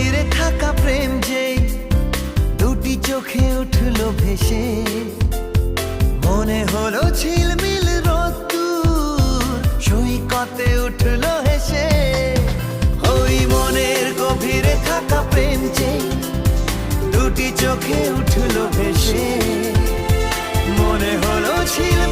গভীরে থাকা প্রেম যেই দুটি চোখে উঠলো ভেসে, মনে হলো ঝিলমিল রোদ্দুর সৈকতে উঠলো হেসে। ওই মনের গভীরে থাকা প্রেম যেই দুটি চোখে উঠলো ভেসে, মনে হলো ঝিলমিল